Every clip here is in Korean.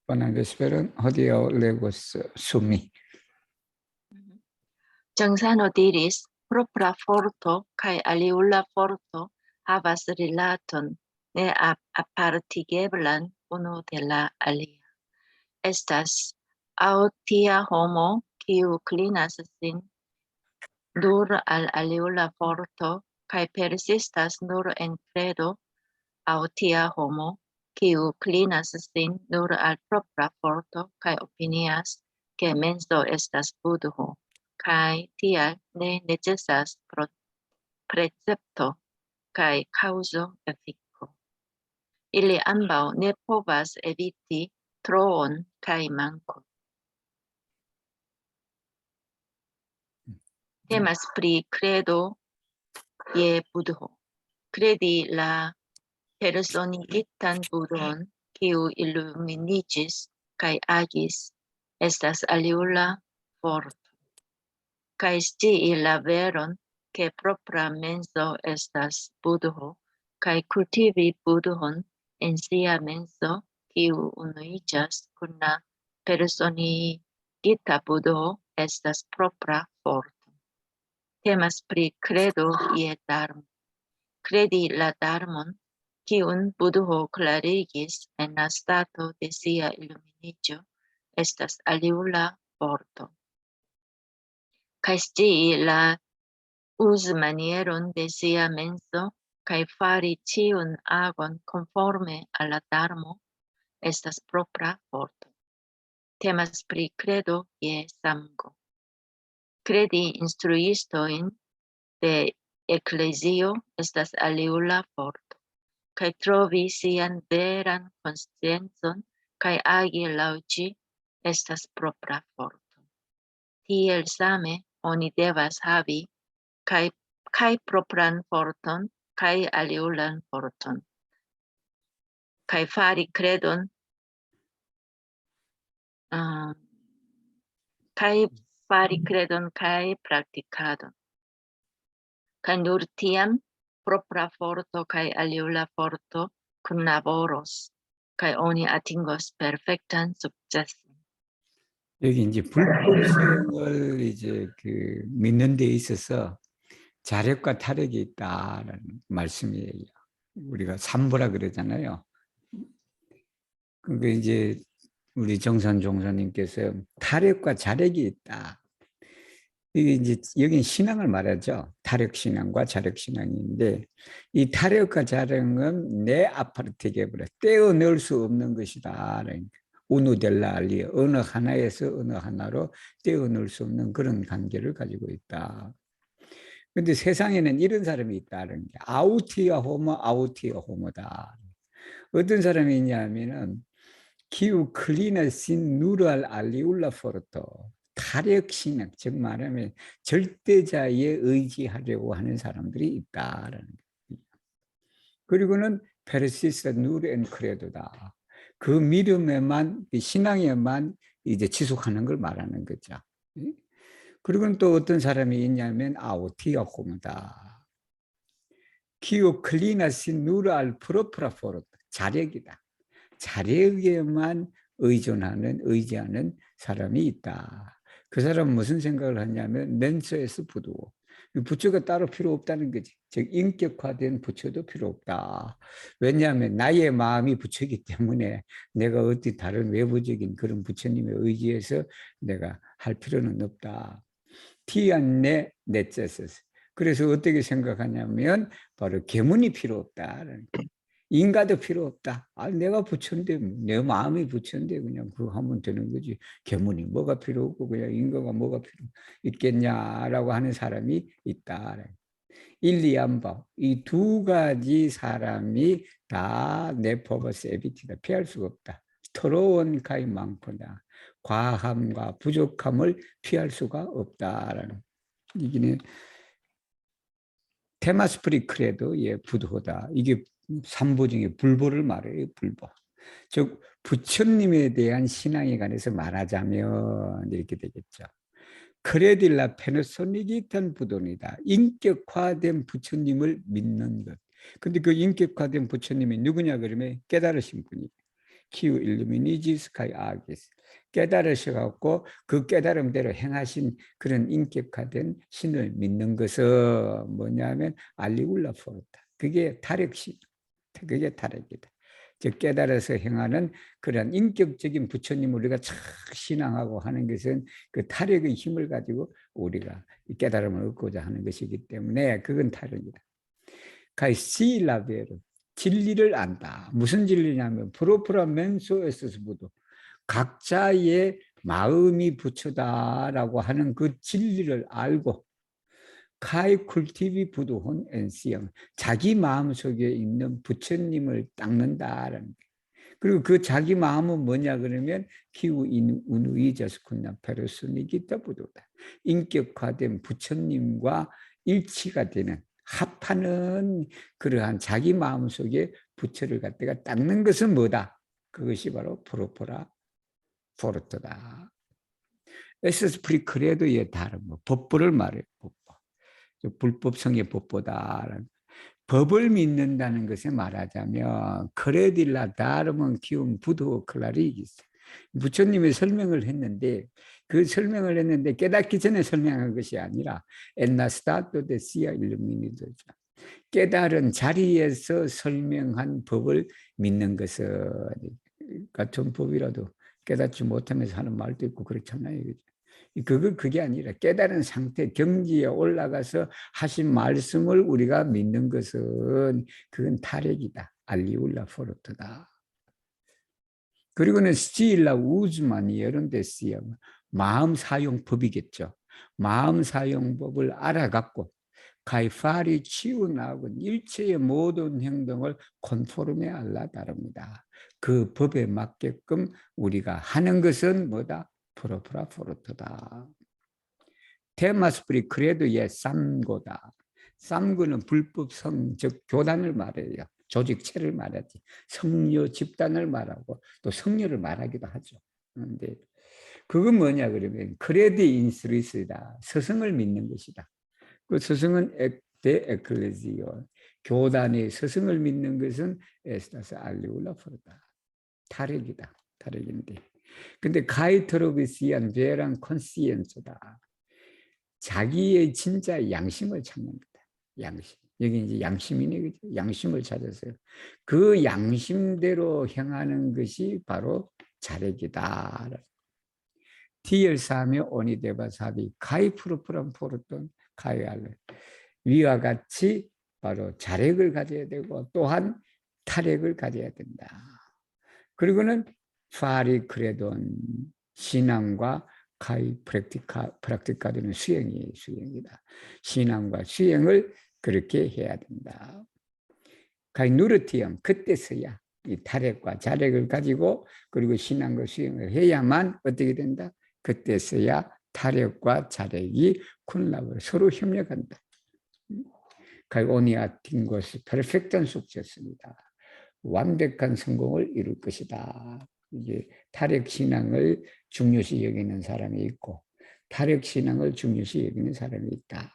Buenas vesperas, hodie legos sumi. Johnsano diris, propra forto kaj aliula forto havas rilaton ne apartigeblan unu de la alia. Estas aŭ tia homo, kiu klinas sin nur al aliula forto kaj persistas nur en kredo, aŭ tia homo, kiu klinas sin nur al propra forto kaj opinias, ke menso estas Budho, kaj tial ne necesas precepto kaj kaŭzo efiko. Ili ambaŭ ne povas eviti troon kaj mankon. Temas pri kredo je Budho. Kredi la personigitan Budhon, kiu illuminiĝis kaj agis, estas aliula forto. Kaj scii la veron, ke propra menso estas Budho, kaj kultivi Budhon en sia menso, kiu unuiĝas kun la personigita Budho, estas propra forto. Temas pri kredo je Dharmo. Kredi la Dharmon, kiun Budho klarigis en la stato de sia illuminiĝo, estas aliula forto. Kaj scii la uzmanieron de sia menso kaj fari ĉiun agon konforme al la Dharmo, estas propra forto. Temas pri kredo je sango. Kredi instruistojn de eklezio estas aliula forto. Kaj trovi sian veran konsciencon kaj agi laŭ ĝi estas propra forto. Tiel same oni devas havi kaj propran forton kaj aliulan forton. Kaj fari kredon kaj praktikadon. Kaj nur tiam propra forto kaj aliula forto kunlaboros, kaj oni atingos perfektan sukceson. 여기 이제 불법성을 이제 믿는 데 있어서 자력과 타력이 있다라는 말씀이에요. 우리가 삼보라 그러잖아요. 그러니까 이제 우리 정선 종사님께서 타력과 자력이 있다. 이게 이제 여기 신앙을 말하죠. 타력 신앙과 자력 신앙인데 이 타력과 자력은 내 아파르티게브라 떼어낼 수 없는 것이다. 우누델라 알리 어느 하나에서 어느 하나로 떼어낼 수 없는 그런 관계를 가지고 있다. 그런데 세상에는 이런 사람이 있다는 게 아우티어 호모다. 어떤 사람이 있냐면은 기우 클리너 신 누랄 알리울라 포르토 타력 신앙, 즉 말하면 절대자에 의지하려고 하는 사람들이 있다라는 거예요. 그리고는 페르시스 누르 앤 크레도다. 그 믿음에만, 신앙에만 이제 지속하는 걸 말하는 거죠. 그리고는 또 어떤 사람이 있냐면 아우티어 호모다. 기우 클리나신 누랄 프로프라포르 자력이다. 자력에만 의지하는 사람이 있다. 그 사람은 무슨 생각을 하냐면 멘서에서 부도. 부처가 따로 필요 없다는 거지. 즉 인격화된 부처도 필요 없다. 왜냐하면 나의 마음이 부처이기 때문에 내가 어디 다른 외부적인 그런 부처님에 의지해서 내가 할 필요는 없다. 티안네 네체스스. 그래서 어떻게 생각하냐면 바로 계문이 필요 없다라는 거예요. 인가도 필요 없다. 아, 내가 부처인데 내 마음이 부처인데 그냥 그거 하면 되는 거지. 계문이 뭐가 필요 없고 그냥 인가가 뭐가 필요 있겠냐라고 하는 사람이 있다. 일리안바 이 두 가지 사람이 다 네퍼버스 에비티다. 피할 수가 없다. 더러운 가이 많구나. 과함과 부족함을 피할 수가 없다라는 이게 테마스프리 크레도 예 부도다. 이게 삼보 중에 불보를 말해요. 불보. 즉 부처님에 대한 신앙에 관해서 말하자면 이렇게 되겠죠. 크레딜라 페르소니기탄 부도니다. 인격화된 부처님을 믿는 것. 근데 그 인격화된 부처님이 누구냐 그러면 깨달으신 분이. 키우 일루미니지스 카이 아기스. 깨달으셔갖고 그 깨달음대로 행하신 그런 인격화된 신을 믿는 것은 뭐냐면 알리울라 포르타. 그게 타력신. 그게 타력이다. 즉 깨달아서 행하는 그런 인격적인 부처님을 우리가 참 신앙하고 하는 것은 그 타력의 힘을 가지고 우리가 깨달음을 얻고자 하는 것이기 때문에 그건 타력이다. 가이시라베르 진리를 안다. 무슨 진리냐면 프로프라 멘소에스부도 각자의 마음이 부처다라고 하는 그 진리를 알고 카이 쿨티비 부도혼 엔시영 자기 마음 속에 있는 부처님을 닦는다라는 그리고 그 자기 마음은 뭐냐 그러면 키우 인우이 저스군나 페르스니기타 부도다 인격화된 부처님과 일치가 되는 합하는 그러한 자기 마음 속에 부처를 갖다가 닦는 것은 뭐다? 그것이 바로 프로포라 포르토다. 에스프리 크레도의 다른 뭐 법보를 말해요. 법보. 불법성의 법보다. 법을 믿는다는 것에 말하자면 크레딜라 다르면 기운 부도 클라리기스. 부처님이 설명을 했는데 그 설명을 했는데 깨닫기 전에 설명한 것이 아니라 엔나스타토 데시아 일루미니도죠. 깨달은 자리에서 설명한 법을 믿는 것은 같은 법이라도 깨닫지 못하면서 하는 말도 있고 그렇잖아요. 그게 아니라 깨달은 상태, 경지에 올라가서 하신 말씀을 우리가 믿는 것은 그건 타력이다. 알리울라 포르트다. 그리고는 스티일라 우즈만이 이런 데 쓰여 마음 사용법이겠죠. 마음 사용법을 알아갖고 가이파리 치우나고 일체의 모든 행동을 콘포르메 알라다릅니다. 그 법에 맞게끔 우리가 하는 것은 뭐다? 프로프라 포르토다. 테마스프리 그래도 예 쌈고다. 쌈고는 불법성 즉 교단을 말해요. 조직체를 말하지. 성녀 집단을 말하고 또 성녀를 말하기도 하죠. 그런데 그건 뭐냐 그러면 크레디 인스리스다. 스승을 믿는 것이다. 그 스승은 데 에클레지오. 교단의 스승을 믿는 것은 에스타스 알리울라 포르다. 타력이다. 타력인데. 근데 가이트로비시안 베란 컨시엔스다. 자기의 진짜 양심을 찾는 거다. 양심. 여기 이제 양심이네, 그죠? 양심을 찾았어요. 그 양심대로 행하는 것이 바로 자력이다. 티엘사며 오니데바사비 가이프로프람 포르톤 가이알레. 위와 같이 바로 자력을 가져야 되고 또한 타력을 가져야 된다. 그리고는 파리 크레돈 신앙과 카이 프락티카드는 수행이다. 신앙과 수행을 그렇게 해야 된다. 카이 누르티엄 그때서야 이 타력과 자력을 가지고 그리고 신앙과 수행을 해야만 어떻게 된다? 그때서야 타력과 자력이 콜라보를 서로 협력한다. 카이 오니아 팅고스 퍼펙트한 숙제였습니다. 완벽한 성공을 이룰 것이다. 이게 타력 신앙을 중요시 여기는 사람이 있고 타력 신앙을 중요시 여기는 사람이 있다.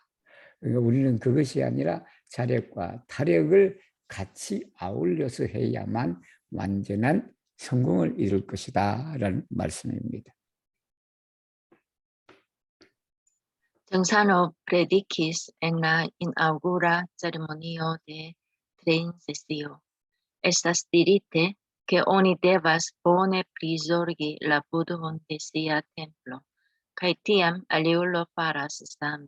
그러니까 우리는 그것이 아니라 자력과 타력을 같이 아울러서 해야만 완전한 성공을 이룰 것이다 라는 말씀입니다. Tengsano predicis en la inaugura ceremonio de trinsesio. Estas dirite que oni devas bone prizorgi la budhon de sia templo, kai tiam aliulo faras same.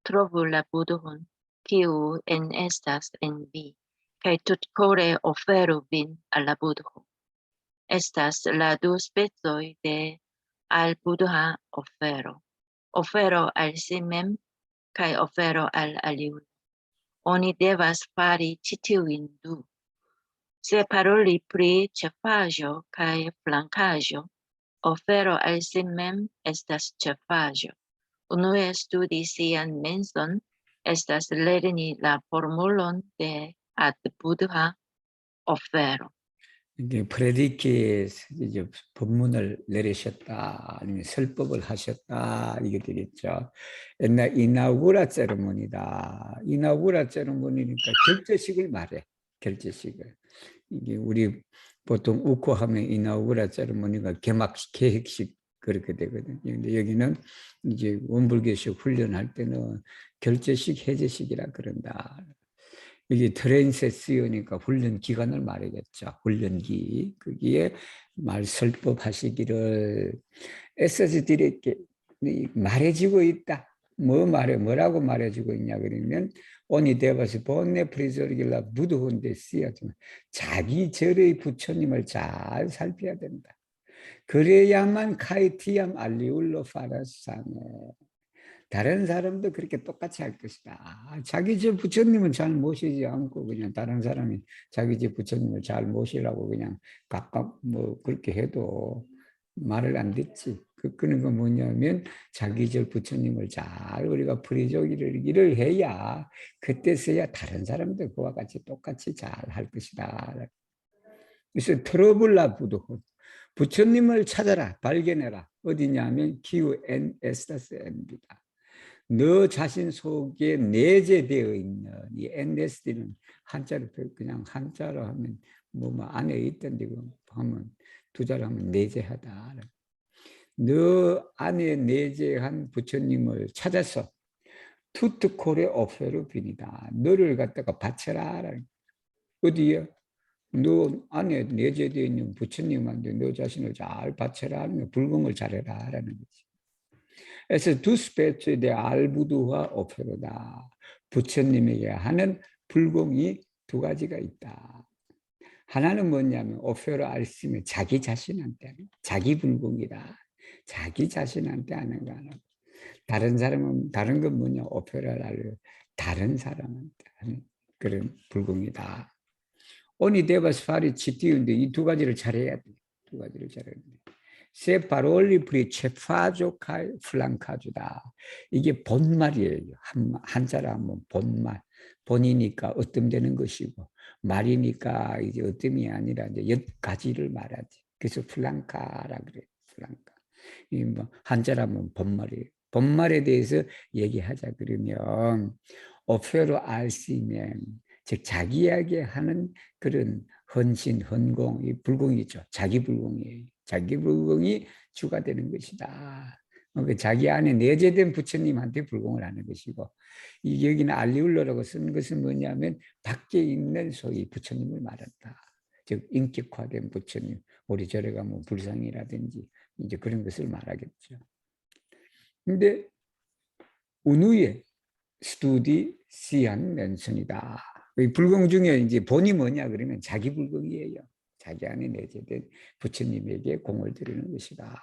Trovu la budhon, kiu en estas en vi, kai tutcore oferu vin al la budho. Estas la du spezoi de al Buddha ofero. Ofero al si mem, kai ofero al aliulo. Oni devas fari citiuin du. Se paroli pri ĉefaĵo kaj flankaĵo, ofero al si mem estas ĉefaĵo. Unue studi sian menson estas lerni la formulon de ad Buddha ofero. 이제 프레디케 이제 법문을 내리셨다 아니면 설법을 하셨다 이게 되겠죠. 옛날 이나우구라 세레모니다. 이나우구라 세레모니니까 결제식을 말해. 결제식을. 이게 우리 보통 우코하면 이나우구라 세리머니가 개획식 그렇게 되거든요. 근데 여기는 이제 원불교식 훈련할 때는 결제식, 해제식이라 그런다. 이게 트랜세스요니까 훈련 기간을 말하겠죠. 훈련기. 거기에 말 설법하시기를 SS들에게 말해주고 있다. 뭐라고 말해주고 있냐 그러면 오니 데바스 본네 프리저기라 부두혼데 씨야지만 자기 절의 부처님을 잘 살펴야 된다. 그래야만 카이티암 알리울로 파라사네. 다른 사람도 그렇게 똑같이 할 것이다. 자기 집 부처님은 잘 모시지 않고 그냥 다른 사람이 자기 집 부처님을 잘 모시라고 그냥 각각 뭐 그렇게 해도 말을 안 듣지. 그는 건 뭐냐면 자기 집 부처님을 잘 우리가 프리조기를 해야 그때서야 다른 사람도 그와 같이 똑같이 잘 할 것이다. 그래서 트러블라 부도 부처님을 찾아라, 발견해라. 어디냐면 기우 엔 에스타스 엔비다. 너 자신 속에 내재되어 있는 이 NSD는 한자로 그냥 한자로 하면 뭐 안에 있던데 하면 두 자로 하면 내재하다. 너 안에 내재한 부처님을 찾아서 투트콜의 오페로 빈이다. 너를 갖다가 바쳐라. 어디에? 너 안에 내재되어 있는 부처님한테 너 자신을 잘 바쳐라. 불공을 잘해라. 라는 거지. 그래서 두 스페츠의 알부두와 오페로다. 부처님에게 하는 불공이 두 가지가 있다. 하나는 뭐냐면 오페로 알심이 자기 자신한테 자기 불공이다. 자기 자신한테 하는 거 하나. 다른 사람은 다른 건 뭐냐 오페로를 알려 다른 사람한테 하는 그런 불공이다. 오니 데바스 파리 치티인데 이 두 가지를 잘해야 돼. 두 가지를 잘해야 돼. 세 파롤리 프리 체파조카 플랑카주다. 이게 본말이에요. 한자로 하면 본말. 본이니까 어뜸되는 것이고 말이니까 이제 어뜸이 아니라 이제 몇 가지를 말하지. 그래서 플랑카라 그래. 플랑카. 이 뭐 한자로 하면 본말이에요. 본말에 대해서 얘기하자 그러면 오페로 알시면 즉 자기에게 하는 그런 헌신, 헌공, 이 불공이죠. 자기 불공이에요. 자기 불공이 주가 되는 것이다. 자기 안에 내재된 부처님한테 불공을 하는 것이고, 여기는 알리울러라고 쓰는 것은 뭐냐면 밖에 있는 소위 부처님을 말한다. 즉 인격화된 부처님, 우리 절에 가면 불상이라든지 이제 그런 것을 말하겠죠. 근데 운우의 스투디 시한 맨션이다. 불공 중에 이제 본이 뭐냐 그러면 자기 불공이에요. 자기 안에 내재된 부처님에게 공을 들이는 것이다.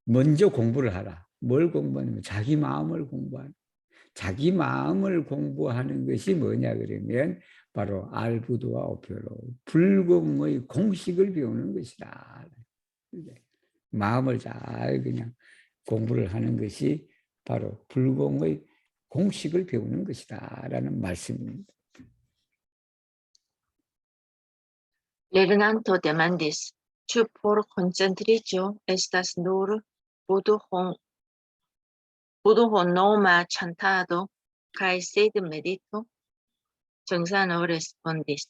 먼저 공부를 하라. 뭘 공부하냐면 자기 마음을 공부하는. 자기 마음을 공부하는 것이 뭐냐 그러면 바로 알부도와 오표로 불공의 공식을 배우는 것이다. 마음을 잘 그냥 공부를 하는 것이 바로 불공의 공식을 배우는 것이다 라는 말씀입니다. Lernanto demandis, ĉu por koncentriĝo estas nur budho-noma ĉantado kaj sed-medito? Johnsano respondis: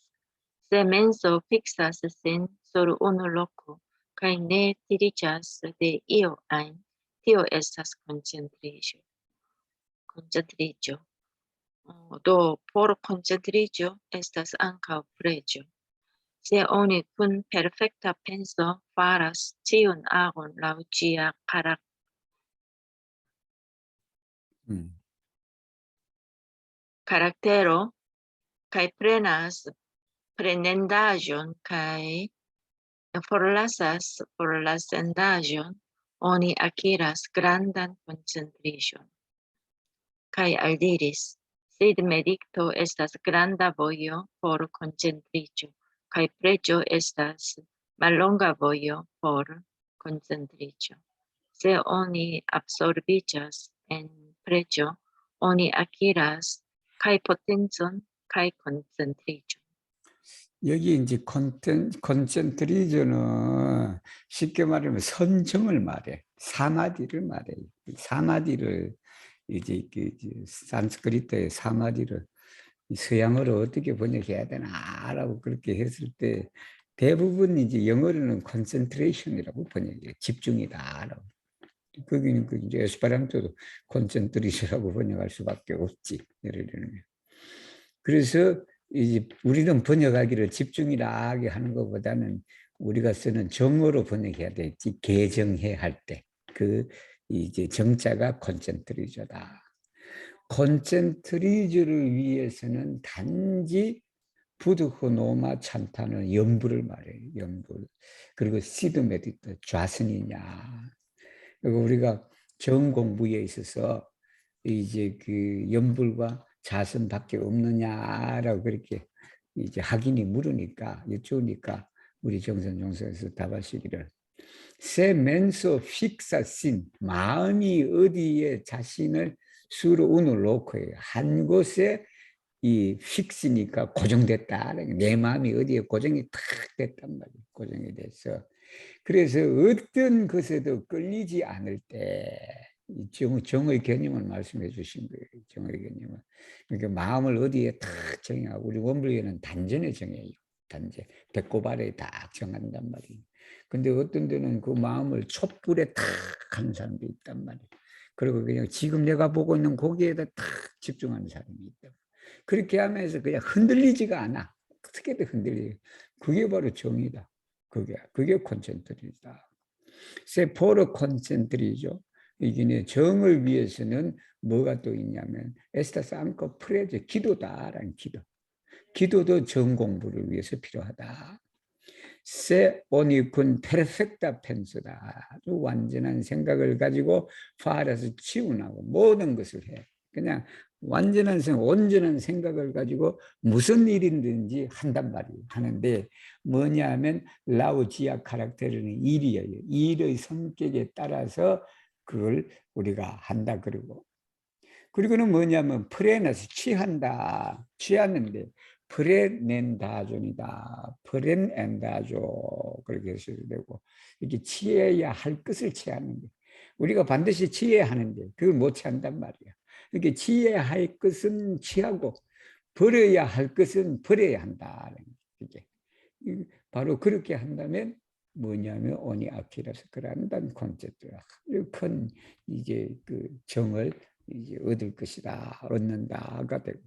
se menso fiksas sin sur unu loko kaj ne tiriĝas de io ajn, tio estas koncentriĝo. Do por koncentriĝo estas ankaŭ preĝo. Se oni kun perfekta penso faras ĉiun agon laŭ ĝia karaktero kaj prenas prenendaĵon kaj forlasas forlasendaĵon, oni akiras grandan koncentriĝon. Kaj aldiris: sed medito estas granda vojo por koncentriĝo, kaj preĝo estas mallonga vojo por koncentriĝo. Se oni absorbiĝas en preĝo, oni akiras kaj potencon kaj koncentriĝon. 여기 이제 콘센트리저는 쉽게 말하면 선정을 말해. 사마디를 말해. 사마디를 이제 산스크리트의 사마디를 서양어로 어떻게 번역해야 되나라고 그렇게 했을 때 대부분 이제 영어로는 concentration이라고 번역해요. 집중이다. 거기는 그 이제 에스페란토도 콘센트리시라고 번역할 수밖에 없지. 예를 들면. 그래서 이제 우리는 번역하기를 집중이라고 하는 것보다는 우리가 쓰는 정어로 번역해야 되지. 개정해 할 때. 그 이제 정자가 콘센트리저다. 콘센트리저를 위해서는 단지 부드호노마 찬타는 연불을 말해요. 연불. 그리고 시드 메디터 좌선이냐. 그리고 우리가 정 공부에 있어서 이제 그 연불과 자선밖에 없느냐라고 그렇게 이제 학인이 물으니까 여쭈니까 우리 정선 종서에서 답하시기를 se menso fixa sin 마음이 어디에 자신을 수로 운을 놓고 한 곳에 이 픽스니까 고정됐다. 내 마음이 어디에 고정이 탁 됐단 말이에요. 고정이 돼서. 그래서 어떤 것에도 끌리지 않을 때 정의 개념을 말씀해 주신 거예요. 정의 개념을. 그러니까 마음을 어디에 탁 정하고 우리 원불교는 단전에 정해요. 단전. 배꼽 아래에 딱 정한단 말이에요. 근데 어떤 데는 그 마음을 촛불에 탁 하는 사람도 있단 말이에요. 그리고 그냥 지금 내가 보고 있는 거기에다 탁 집중하는 사람이 있다. 그렇게 하면서 그냥 흔들리지가 않아. 어떻게든 흔들리지. 그게 바로 정의다. 그게 콘센트리다. 세포르 콘센트리죠. 이게 정을 위해서는 뭐가 또 있냐면 에스타스 앙코 프레제 기도다라는 기도. 기도도 정 공부를 위해서 필요하다. 세 오니군 페르펙타 펜스다. 아주 완전한 생각을 가지고 파라서 치운하고 모든 것을 해. 그냥 완전한 온전한 생각을 가지고 무슨 일이든지 한단 말이에요. 하는데 뭐냐면 라오지아 카락테르는 일이에요. 일의 성격에 따라서 그걸 우리가 한다 그러고 그리고는 뭐냐면 프레나서 취한다. 취하는데 프레넨다존이다. 프렌엔다조 그렇게 해서 되고 이렇게 취해야 할 것을 취하는 게 우리가 반드시 취해야 하는데 그걸 못 취한단 말이야. 이렇게 취해야 할 것은 취하고 버려야 할 것은 버려야 한다. 이게 바로 그렇게 한다면 뭐냐면 오니 아키라서 그란다는 콘셉트가 아주 큰 이제 그 정을 이제 얻을 것이다, 얻는다가 되고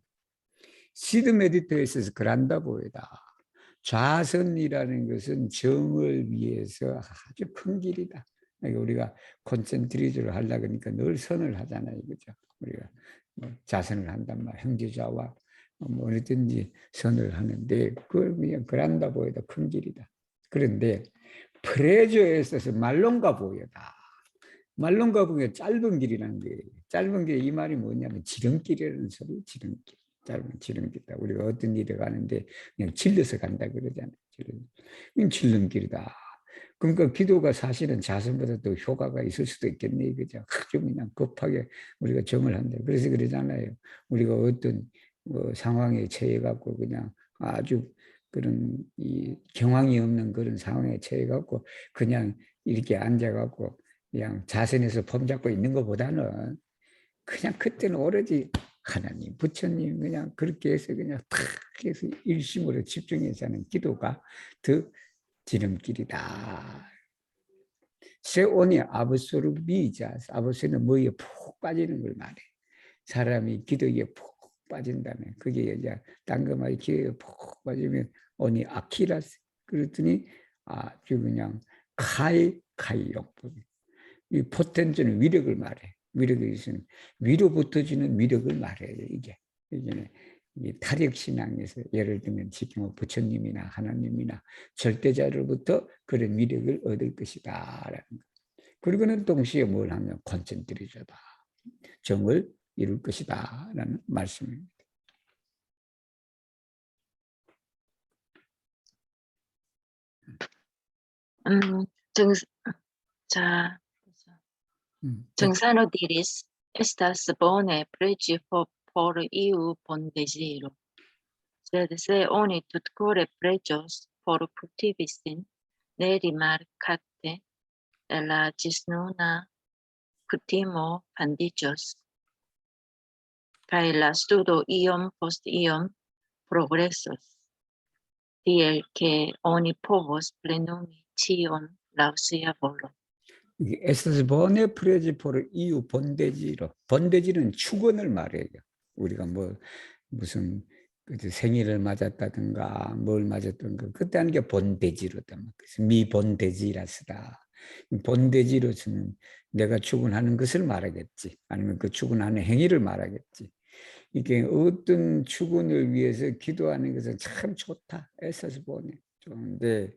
시드 메디터에 있어서 그란다 보이다. 좌선이라는 것은 정을 위해서 아주 큰 길이다. 그러니까 우리가 콘센트리즈를 하려고 하니까 늘 선을 하잖아요, 그죠? 우리가 자선을 한단 말, 형제자와 뭐 어디든지 선을 하는데 그걸 그냥 그란다 보이다 큰 길이다. 그런데 프레저에 있어서 말론가 보여다. 말론가 보기가 짧은 길이라는 거예요. 짧은 길 이 말이 뭐냐면 지름길이라는 소리, 지름길. 짧은 지름길이다. 우리가 어떤 일에 가는데 그냥 질러서 간다 그러잖아요. 지름길이다. 그러니까 기도가 사실은 자선보다 더 효과가 있을 수도 있겠네, 그죠? 아주 그냥 급하게 우리가 정을 한다. 그래서 그러잖아요. 우리가 어떤 상황에 처해갖고 그냥 아주 그런 이 경황이 없는 그런 상황에 처해갖고 그냥 이렇게 앉아갖고 그냥 자선해서 폼 잡고 있는 것보다는 그냥 그때는 오로지 하나님, 부처님 그냥 그렇게 해서 그냥 탁 해서 일심으로 집중해서 하는 기도가 더 지름길이다. 세오니 아브소르비자, 아브소는 뭐에 푹 빠지는 걸 말해. 사람이 기도에 푹 빠진다면 그게 이제 땅거마이 기도에 푹 빠지면 오니 아키라스 그랬더니 아주 그냥 카이 용법. 이 포텐츠는 위력을 말해. 위력이 있으면 위로부터 주는 위력을 말해요. 이게 타력 신앙에서 예를 들면 지금 부처님이나 하나님이나 절대자로부터 그런 위력을 얻을 것이다라는 거. 그리고는 동시에 뭘 하면 콘센트리저다. 정을 이룰 것이다라는 말씀입니다. 정, 자, Gensano diris, estas bone pregi por iu bondeziro, sed se oni tutcore pregios por cultivi sin, ne rimarcate la gisnuna cutimo pandicios, cae la studo iom post iom progressos. tiel que oni povos plenumi ĉion laŭ sia volo. 에스터스 번에 프레지포를 이유 본대지로 번대지는 축원을 말해요. 우리가 뭐 무슨 생일을 맞았다든가 뭘 맞았던가 그때 하는 게 본대지로다. 그래서 미본대지라스다. 본대지로서는 내가 축원하는 것을 말하겠지. 아니면 그 축원하는 행위를 말하겠지. 이게 어떤 축원을 위해서 기도하는 것은 참 좋다. 에스터스 번에 좋은데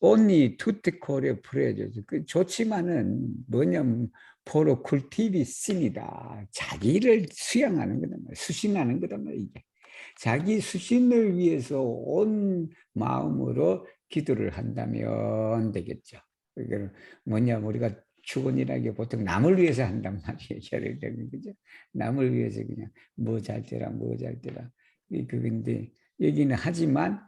only tutte core 프레죠. 그 좋지만은 뭐냐면 포로 쿨티비 씬이다. 자기를 수양하는 거단 말이야. 수신하는 거단 말이야. 이게 자기 수신을 위해서 온 마음으로 기도를 한다면 되겠죠. 그게 뭐냐면 우리가 축원이라는 게 보통 남을 위해서 한단 말이에요. 예를 들면 그죠? 남을 위해서 그냥 뭐 잘 되라 뭐 잘 되라 그건데 여기는 하지만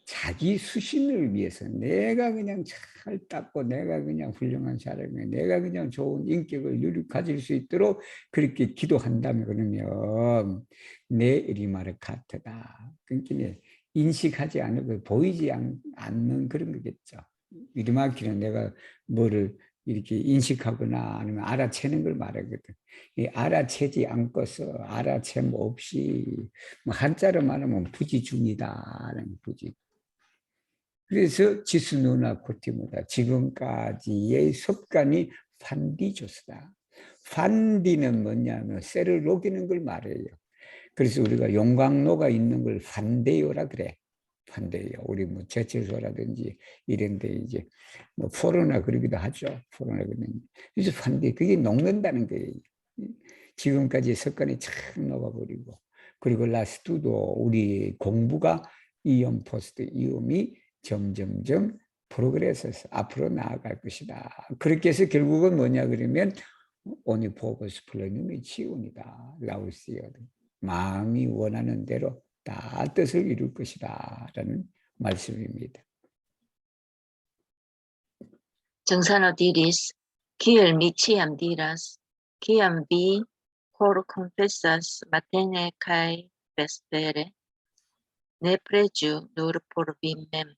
자기 수신을 위해서 내가 그냥 잘 닦고 내가 그냥 훌륭한 사람이야. 내가 그냥 좋은 인격을 가질 수 있도록 그렇게 기도한다면 그러면 내 이리마르 카트다. 그러니까 인식하지 않고 보이지 않는 그런 거겠죠. 이리마키는 내가 뭐를 이렇게 인식하거나 아니면 알아채는 걸 말하거든. 이 알아채지 않고서 알아채 없이 뭐 한자로 말하면 부지중이다라는 부지. 그래서 지수누나 코티무다. 지금까지의 습관이 판디조스다. 판디는 뭐냐면 쇠를 녹이는 걸 말해요. 그래서 우리가 용광로가 있는 걸 판대요라 그래. 판대요. 우리 뭐 제철소라든지 이런데 이제 뭐 포로나 그러기도 하죠. 포로나 그러는. 그래서 판대 그게 녹는다는 거예요. 지금까지 습관이 참 녹아버리고 그리고 라스트도 우리 공부가 이온 포스트 이음이 점점점 프로그레스해서 앞으로 나아갈 것이다. 그렇게 해서 결국은 뭐냐 그러면 오니포버스 플레님이 치운이다. 라우스요. 마음이 원하는 대로 다 뜻을 이룰 것이다. 라는 말씀입니다. 정산ho diris, kiel mi ĉiam diras, kiam vi korkonfesas matene kaj vespere, ne preĝu nur por vi mem,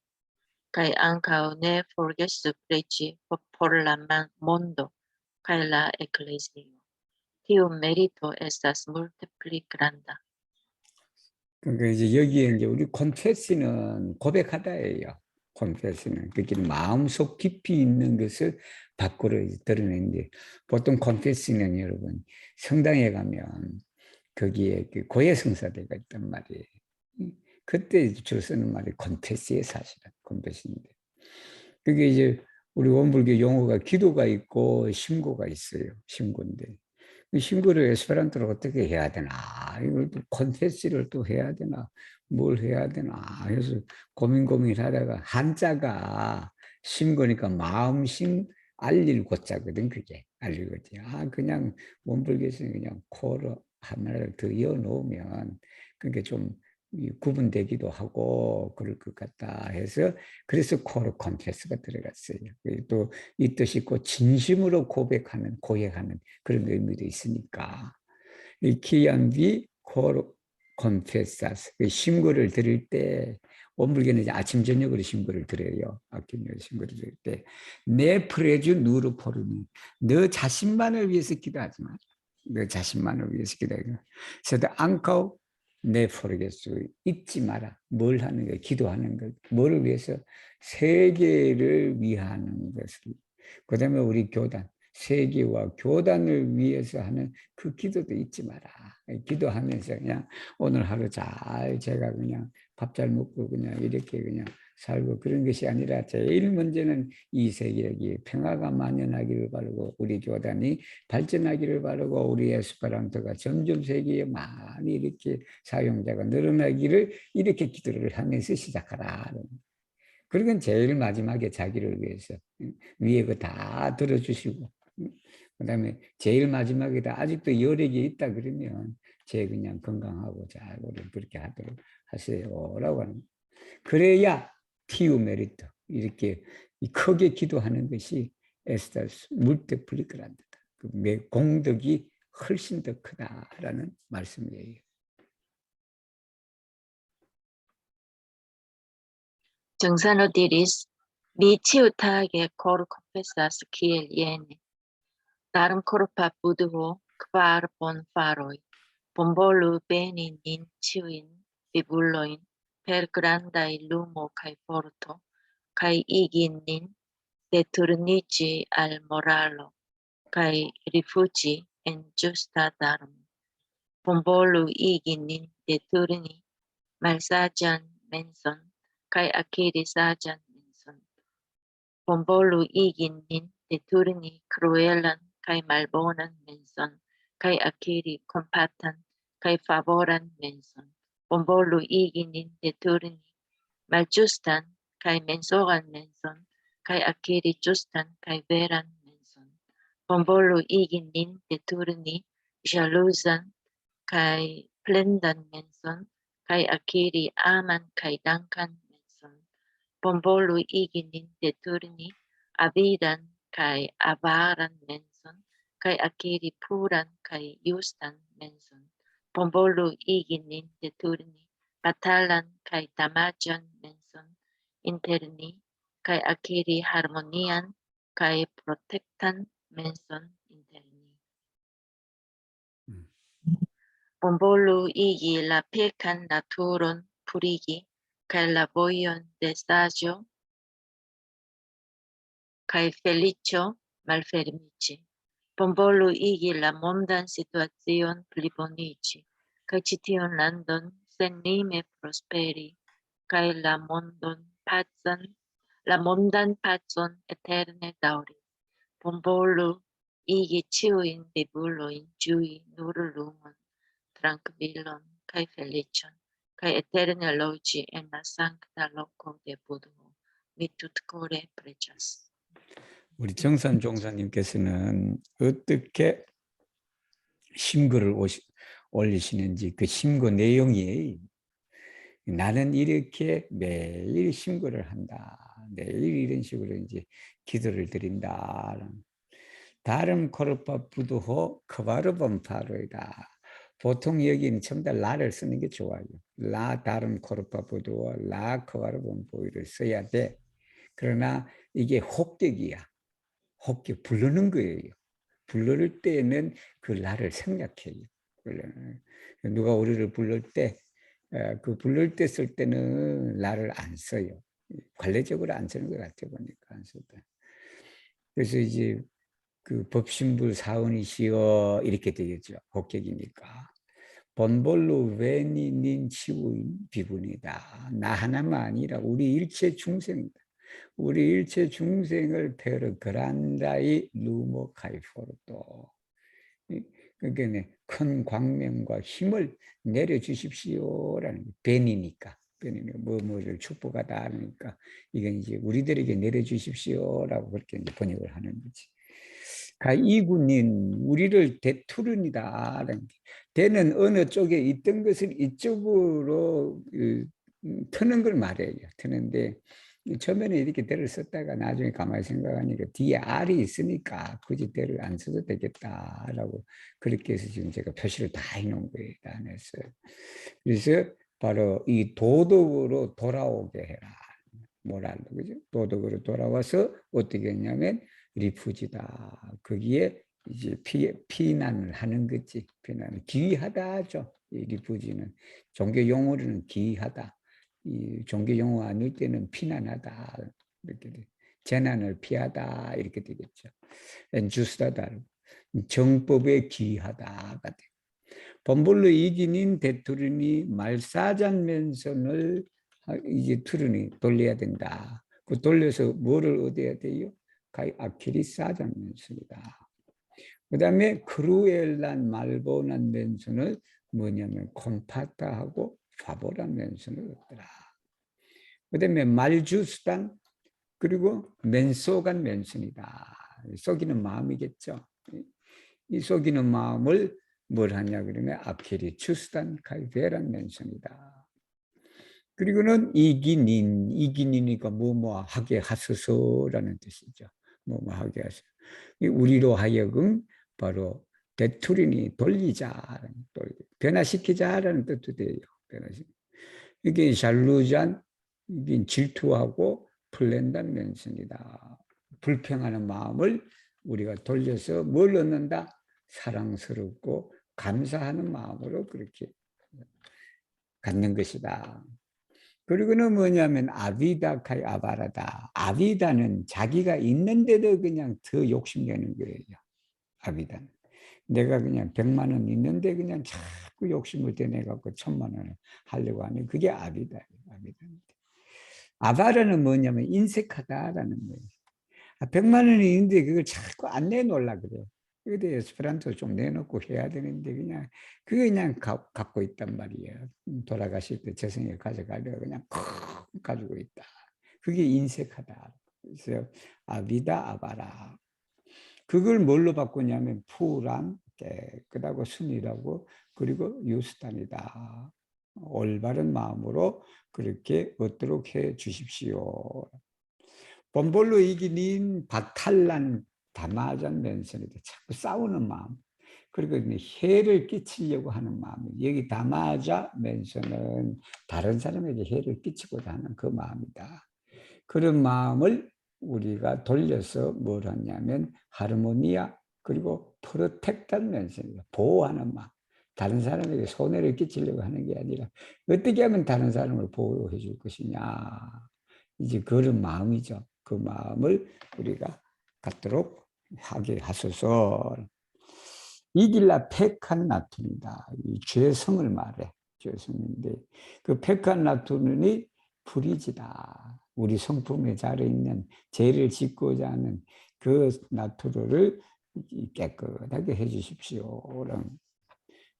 kaj ankaŭ ne forgesu preĝi por la mondo kaj la eklezio. Tiu merito estas multe pli granda. 그러니까 이제 여기에 이제 우리 콘페시는 고백하다예요. 콘페시는 그게 마음속 깊이 있는 것을 밖으로 드러내는데 보통 콘페시는 여러분 성당에 가면 거기에 그 고해성사대가 있단 말이에요. 그때 주로 쓰는 말이 콘페시의 사실은 콘페시인데 그게 이제 우리 원불교 용어가 기도가 있고 신고가 있어요. 신고인데 신고를 에스페란토로 어떻게 해야 되나 이걸 또 컨페시를 또 해야 되나 뭘 해야 되나 해서 고민하다가 한자가 신고니까 마음심 알릴 고자거든 그게 알릴 거지. 그냥 원불교에서는 그냥 코로 하나를 더 이어 놓으면 그게 좀 구분되기도 하고 그럴 것 같다 해서 그래서 코로 컨페스가 들어갔어요. 또 이 뜻이 있고 진심으로 고백하는 고백하는 그런 의미도 있으니까 이 키얀비 코로 컨페사스 신고를 드릴 때 원불교는 아침 저녁으로 신고를 드려요. 아낌에 신고를 드릴 때 내 프레주 누르 포르니 너 자신만을 위해서 기도하지 마. 너 자신만을 위해서 기도하지 마. 그래서 안카오 내 포르게수 잊지 마라. 뭘 하는 거 기도하는 것. 뭐를 위해서 세계를 위하는 것을. 그다음에 우리 교단 세계와 교단을 위해서 하는 그 기도도 잊지 마라. 기도하면서 그냥 오늘 하루 잘 제가 그냥 밥 잘 먹고 그냥 이렇게 그냥 살고 그런 것이 아니라 제일 먼저는 이 세계에 평화가 만연하기를 바라고 우리 교단이 발전하기를 바라고 우리 에스페란토가 점점 세계에 많이 이렇게 사용자가 늘어나기를 이렇게 기도를 하면서 시작하라. 그러건 제일 마지막에 자기를 위해서 위에 거 다 들어주시고 그다음에 제일 마지막에다 아직도 여력이 있다 그러면 제 그냥 건강하고 잘 우리 그렇게 하도록 하세요라고 하는. 그래야 티우 메리트 이렇게 크게 기도하는 것이 에스타스 물테플리크란다. 그 공덕이 훨씬 더 크다라는 말씀이에요. 정산호 diris mi ciutage cor confessas kiel iene. Darum corpa buduo kvar bon faroi. Bombolu beni nin ciuin bibuloin per grandai lumo kai forto, kai igin nin deturnici al moralo, kai rifugi en justa darum. Bombolu igin nin deturni malsagian menson, kai aciri sagian menson. Bombolu igin nin deturni cruelan kai malbonan menson, kai aciri compatan kai favoran menson. Bombolu igin nin deturni maljustan kai mensogan menson, kai aciri justan kai veran menson. Bombolu igin nin deturni jalusan kai plendan menson, kai aciri aman kai dankan menson. Bombolu igin nin deturni avidan kai avaran menson, kai aciri puran kai justan menson. Bombolu igin nin deturni batalan kai damajan menson, interni kai aciri harmonian kai protectan menson interni. Bombolu igi la pecan naturon purigi, kai la vojon de sagio, kai felicio malfermici. Bombolu igi la mondan situacion plibonici, kai cition landon senime prosperi, kai la mondan pacon eterne dauri. Bombolu igi ciuin bibuloin giui nur lumon, tranquillon kai felicion, kai eterne logi en la sancta loco de Buddho, mi tutcore precias. 우리 정산 종사님께서는 어떻게 심거를 올리시는지 그 심거 내용이 나는 이렇게 매일 심거를 한다. 매일 이런 식으로 이제 기도를 드린다. 다른 코르파 부두호 크바르범 파로이다. 보통 여기는 전부 다 라를 쓰는 게 좋아요. 라 다른 코르파 부두호 라 크바르범 보이를 써야 돼. 그러나 이게 혹격이야. 혹격 부르는 거예요. 부를 때는 그 라를 생략해요. 누가 우리를 부를 때 그 부를 때 쓸 때는 라를 안 써요. 관례적으로 안 쓰는 것 같아 보니까 안 쓰다. 그래서 이제 그 법신부 사원이시여 이렇게 되겠죠. 법격이니까. 본볼로 웬이닌 치우인 비분이다. 나 하나만 아니라 우리 일체 중생이다. 우리 일체 중생을 페르 그란다이 루모 카이포르도. 그러니까 큰 광명과 힘을 내려주십시오라는 벤이니까. 벤이니까 뭐를 축복하다 하니까 이건 이제 우리들에게 내려주십시오라고 그렇게 이제 번역을 하는 거지. 이군인 우리를 대투른이다. 대는 어느 쪽에 있던 것을 이쪽으로 트는 걸 말해요. 트는데 처음에는 이렇게 대를 썼다가 나중에 가만히 생각하니까 뒤에 R이 있으니까 굳이 대를 안 써도 되겠다라고 그렇게 해서 지금 제가 표시를 다 해놓은 거예요. 다 냈어요. 그래서 바로 이 도덕으로 돌아오게 해라. 모랄로, 그죠? 도덕으로 돌아와서 어떻게 했냐면 리푸지다. 거기에 이제 피난을 하는 거지. 피난을 기이하다 하죠. 이 리푸지는 종교 용어로는 기이하다. 이 종교 용어 아닐 때는 피난하다. 이렇게 돼. 재난을 피하다 이렇게 되겠죠. 엔주스다다. 정법에 기이하다가 돼. 본볼로 이기닌 대투르니 말사장면선을 이제 투르니 돌려야 된다. 그 돌려서 뭐를 얻어야 돼요? 가이 아키리 사장면선이다. 그 다음에 크루엘란 말보난 면선을 뭐냐면 콤파타하고 파보란 면선을 얻더라. 그 다음에 말주스단 그리고 맨소간 면선이다. 속이는 마음이겠죠. 이 속이는 마음을 뭘 하냐 그러면 아키리 추스단 카이베란 면선이다. 그리고는 이기닌이니까 뭐뭐 하게 하소서라는 뜻이죠. 뭐뭐 하게 하소서. 우리로 하여금 바로 대투리니 돌리자, 변화시키자라는 뜻도 돼요. 이게 샬루잔 이게 질투하고 풀낸다는 면입니다. 불평하는 마음을 우리가 돌려서 뭘 얻는다? 사랑스럽고 감사하는 마음으로 그렇게 갖는 것이다. 그리고는 뭐냐면 아비다카이 아바라다. 아비다는 자기가 있는데도 그냥 더 욕심내는 거예요. 아비다는. 내가 그냥 100만 원 있는데 그냥 자꾸 욕심을 대내갖고 1000만 원을 하려고 하는 그게 아비다예요. 아비다인데. 아바라는 뭐냐면 인색하다라는 거예요. 100만 원이 있는데 그걸 자꾸 안 내놓으려 그래요. 근데 에스페란토 좀 내놓고 해야 되는데 그냥 그게 그냥 갖고 있단 말이에요. 돌아가실 때 재성에 가져가려고 그냥 콕 가지고 있다. 그게 인색하다. 그래서 아비다 아바라. 그걸 뭘로 바꾸냐면 푸란 깨끗하고 순이라고 그리고 유스탄이다. 올바른 마음으로 그렇게 얻도록 해 주십시오. 본볼로 이기닌 바탈란 다마잔 맨선이다. 자꾸 싸우는 마음. 그리고 해를 끼치려고 하는 마음. 여기 다마자 맨선은 다른 사람에게 해를 끼치고자 하는 그 마음이다. 그런 마음을 우리가 돌려서 뭘 하냐면 하르모니아 그리고 프로텍트한 맨선이다. 보호하는 마음. 다른 사람에게 손해를 끼치려고 하는 게 아니라 어떻게 하면 다른 사람을 보호해 줄 것이냐. 이제 그런 마음이죠. 그 마음을 우리가 갖도록 하게 하소서. 이길라 팩한 나툰이다. 이 죄성을 말해. 죄성인데 그 팩한 나툰이 불이지다. 우리 성품에 자리 있는 죄를 짓고자 하는 그 나투르를 깨끗하게 해주십시오.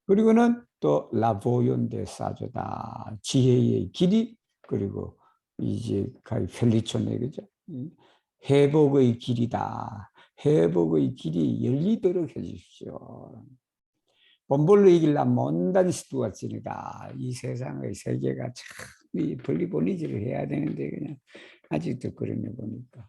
그리고는 또 라보연데 사조다. 지혜의 길이 그리고 이제 가히 펠리촌에 그죠? 회복의 길이다. 회복의 길이 열리도록 해주십시오. 본볼로 이길라 몬단 시투아치니다. 이 세상의 세계가 참 분리본리지를 해야 되는데 그냥 아직도 그러냐 보니까.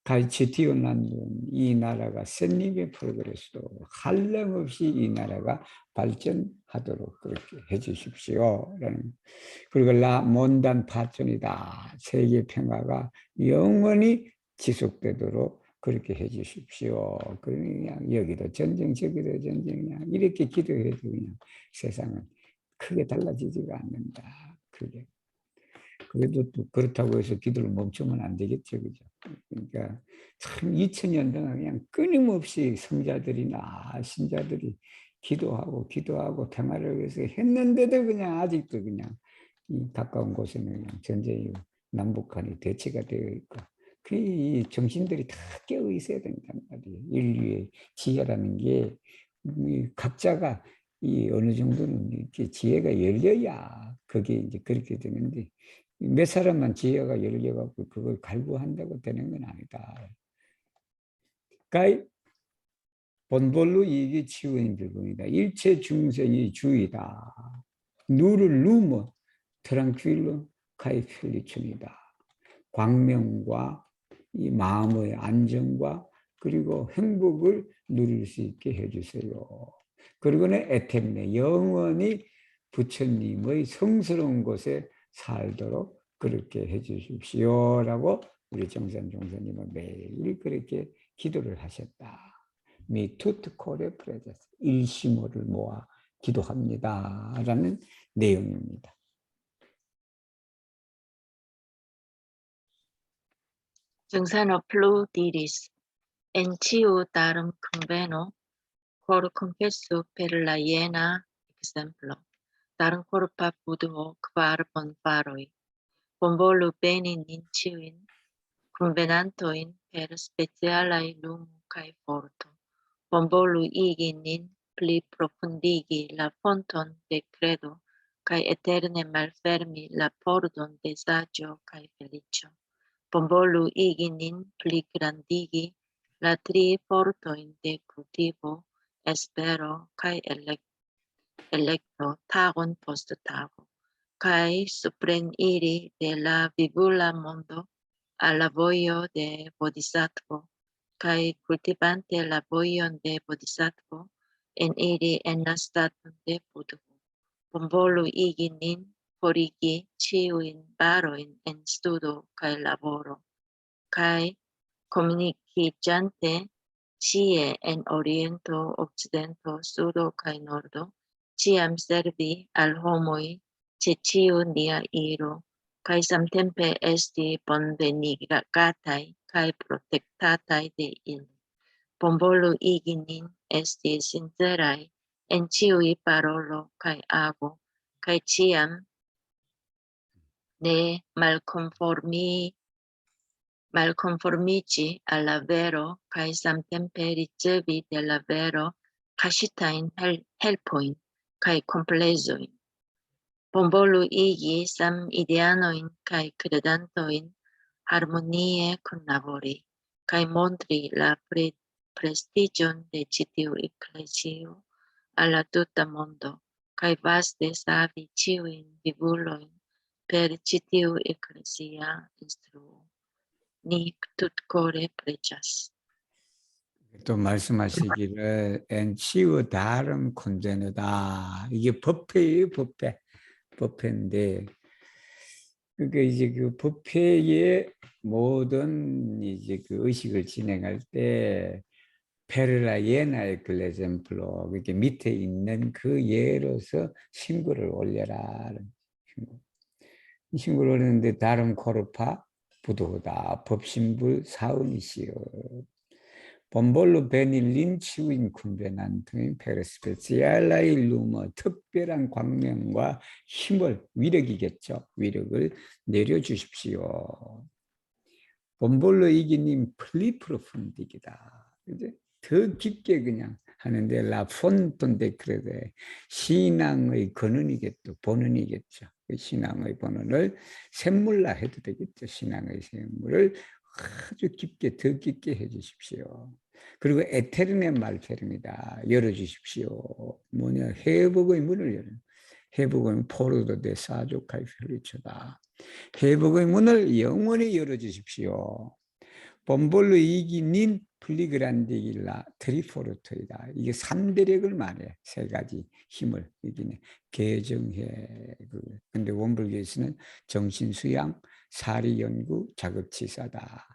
가이치티온난 이 나라가 선림의 프로그레스로 한량없이 이 나라가 발전하도록 그렇게 해주십시오. 그리고 라 몬단 파천이다. 세계 평화가 영원히 지속되도록 그렇게 해주십시오. 그냥 여기도 전쟁 저기도 전쟁 그냥 이렇게 기도해도 그냥 세상은 크게 달라지지가 않는다. 그게. 그래도 또 그렇다고 해서 기도를 멈추면 안 되겠죠. 그죠? 그러니까 참 2000년 동안 그냥 끊임없이 성자들이나 신자들이 기도하고 평화를 위해서 했는데도 그냥 아직도 그냥 이 가까운 곳에는 그냥 전쟁이 남북한이 대치가 되어 있고 그 정신들이 다 깨어 있어야 된단 말이에요. 인류의 지혜라는 게 각자가 이 어느 정도는 이렇게 지혜가 열려야 그게 이제 그렇게 되는데 몇 사람만 지혜가 열려갖고 그걸 갈구한다고 되는 건 아니다. 그러니까 본볼로 이게 치유인 불공이다. 일체 중생이 주의다. 누를 누모 트랑퀼로 카이 펠리춘이다. 광명과 이 마음의 안정과 그리고 행복을 누릴 수 있게 해주세요. 그리고는 에테르네 영원히 부처님의 성스러운 곳에 살도록 그렇게 해주십시오라고 우리 정산 종사님은 매일 그렇게 기도를 하셨다. 미 투트 코레 프레제스 일심호를 모아 기도합니다라는 내용입니다. Giunsano plu diris, en ciu darum conveno, quod confesso per la iena exemplo, darum corpa buduo quar bon faroi, bonvolu bene nin ciuin, convenantoin per specialae lumo cae forto, bonvolu igi nin pli profundigi la fonton de credo, cae eterne malfermi la pordon de sagio cae felicio. Bonvolu igi nin pli grandigi la tri fortoin de cultivo, espero, cae electo tagon post tago, cae supreniri de la vivula mondo a la voio de bodhisattva, cae cultivante la voion de bodhisattva, en iri en la statum de Buddha. Bonvolu igi nin forigi ciuin baroin en studo cae laboro, cae communicigiante cie en oriento, occidento, sudo cae nordo, ciam servi al homoi ce ciu nia iro, cae samtempe esti bonvenigatai cae protectatai de ili. Bonvolu igi nin esti sincerai en ciui parolo cae ago, cae ciam ne malconformici alla vero, cae samtempe ricevi de la vero cascitain helpoin, cae complezoin. Bonvolu igi sam ideanoin cae credantoin harmonie connabori, cae montri la prestigion de citiu ecclesio alla tuta mondo, cae vaste savi ciuin vivuloin per citiu ecclesia instruo. Ni tutcore precias. 또 말씀하시기를 엔치의 다름 콘제너다. 이게 법회예요, 법회. 법회인데 그러니까 이제 그 법회의 모든 이제 그 의식을 진행할 때 페르라 예나의 글레젬플로 이렇게 밑에 있는 그 예로서 신구를 올려라. 신구를 올리는데 다름 코르파 부도다 법신불 사은이시여. 본볼로 베닐린 치우인 쿤베난 등의 페르스페치알라이 루머 특별한 광명과 힘을 위력이겠죠. 위력을 내려주십시오. 본볼로 이기님 플리프로푼디기다. 더 깊게 그냥 하는데 라폰톤데 그래도 신앙의 근원이겠죠. 본원이겠죠. 그 신앙의 본원을 샘물라 해도 되겠죠. 신앙의 샘물을 아주 깊게 더 깊게 해주십시오. 그리고 에테르네 말테르입니다. 열어주십시오. 뭐냐 회복의 문을 열어. 회복의 포로도 대 사족하이 펠리쳐다. 회복의 문을 영원히 열어주십시오. 본볼로 이기닌 플리그란디길라 트리포르토이다. 이게 3대력을 말해. 세 가지 힘을 이기네. 개정해. 근데 원불교에서는 정신수양, 사리연구, 자극치사다.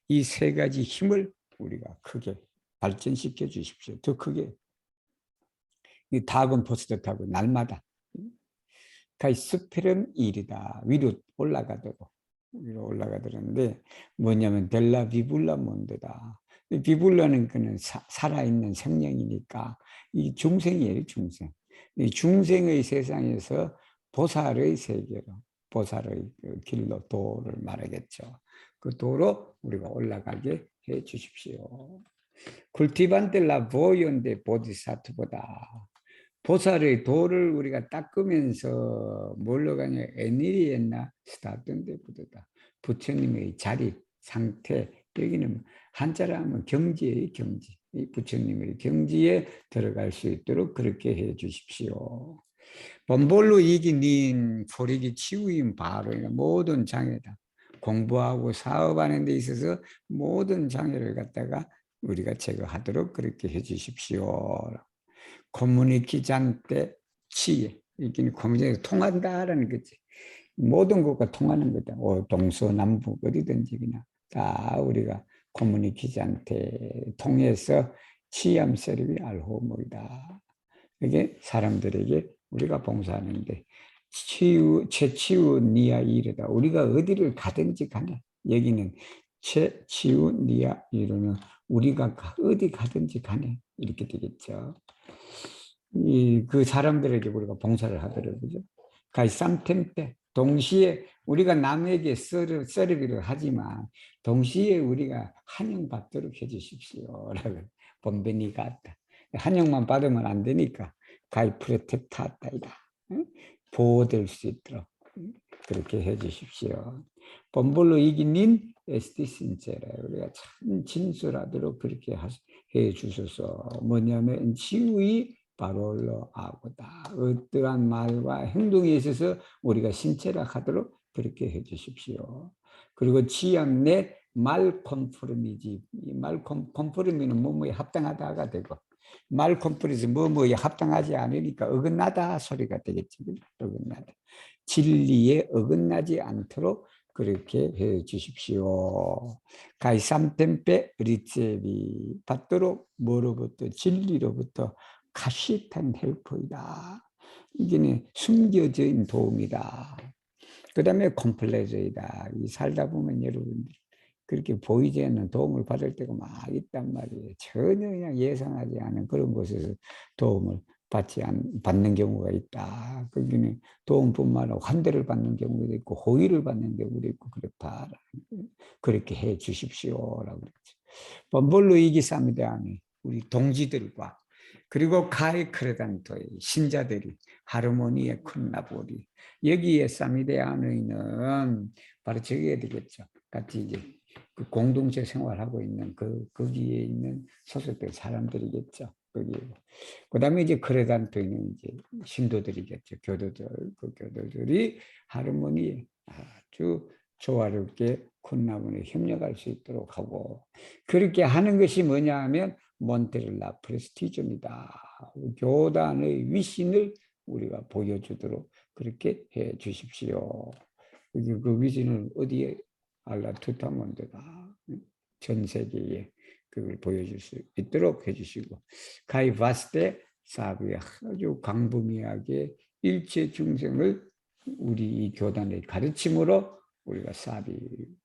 이 세 가지 힘을 우리가 크게 발전시켜 주십시오. 더 크게. 이 닭은 포스트하고 날마다. 스피른 일이다. 위로 올라가도록. 위로 올라가더라는데 뭐냐면 델라 비불라 몬드다. 비불라는 그는 살아있는 생명이니까 이 중생이에요, 중생. 이 중생의 세상에서 보살의 세계로, 보살의 길로 도를 말하겠죠. 그 도로 우리가 올라가게 해 주십시오. 굴티반데 라 보연데 보디사트보다 보살의 도를 우리가 닦으면서 뭘로 가냐? 에니리엔나 스타던데보다 부처님의 자리, 상태, 여기는 한자로 하면 경지예요, 경지. 이 부처님의 경지에 들어갈 수 있도록 그렇게 해 주십시오. 본볼로 이기닌 포리기 치우인 바로 모든 장애다. 공부하고 사업하는 데 있어서 모든 장애를 갖다가 우리가 제거하도록 그렇게 해 주십시오. 커뮤니키잔 때 치에 이게 커뮤니케이션 통한다라는 거지. 모든 것과 통하는 거다. 동서남북 어디든지 그냥 다 우리가 커뮤니키잔테 통해서 치암세르비 알호모이다. 이게 사람들에게 우리가 봉사하는데 최치우 니아 이르다. 우리가 어디를 가든지 간에 여기는 최치우 니아 이르는 우리가 어디 가든지 간에 이렇게 되겠죠. 그 사람들에게 우리가 봉사를 하더라고요. 쌈템때 동시에 우리가 남에게 서르비를 하지만 동시에 우리가 환영받도록 해주십시오. 라고 본베니가 왔다. 환영만 받으면 안 되니까 가이 프레테타타이다. 보호될 수 있도록 그렇게 해주십시오. 본볼로 이기닌 에스티신체라 우리가 참 진술하도록 그렇게 해 주셔서 뭐냐면 지우의 바로로 아고다. 어떠한 말과 행동에 있어서 우리가 신체락하도록 그렇게 해 주십시오. 그리고 지향 내 말콤프르미지. 말콤프르미는 뭐뭐에 합당하다가 되고 말콤프르미지 뭐뭐에 합당하지 않으니까 어긋나다 소리가 되겠지. 어긋나다. 진리에 어긋나지 않도록 그렇게 해 주십시오. 가이 삼템페 리체비 받도록 뭐로부터 진리로부터 카시탄 헬퍼이다. 이게 숨겨져 있는 도움이다. 그 다음에 콤플레저이다. 이 살다 보면 여러분들 그렇게 보이지 않는 도움을 받을 때가 막 있단 말이에요. 전혀 그냥 예상하지 않은 그런 곳에서 도움을 받는 경우가 있다. 거기는 도움뿐만 아니라 환대를 받는 경우도 있고 호의를 받는 경우도 있고 그렇다. 그렇게 해 주십시오라고 그랬죠. 본볼로 이기사입니다. 우리 동지들과 그리고 가이 크레단토의 신자들이 하르모니의 쿤나보리 여기에 사미데아노이는 바로 저기에 되겠죠. 같이 이제 그 공동체 생활하고 있는 거기에 있는 소속된 사람들이겠죠. 거기. 그다음에 이제 크레단토이는 이제 신도들이겠죠. 교도들 그 교도들이 하르모니 아주 조화롭게 쿤나보에 협력할 수 있도록 하고 그렇게 하는 것이 뭐냐 하면 몬테를라 프레스티존이다. 교단의 위신을 우리가 보여주도록 그렇게 해 주십시오. 그 위신을 어디에 알라 투타몬드다. 전 세계에 그걸 보여줄 수 있도록 해주시고 가이 바스테 사비에 아주 광범위하게 일체 중생을 우리 이 교단의 가르침으로 우리가 사비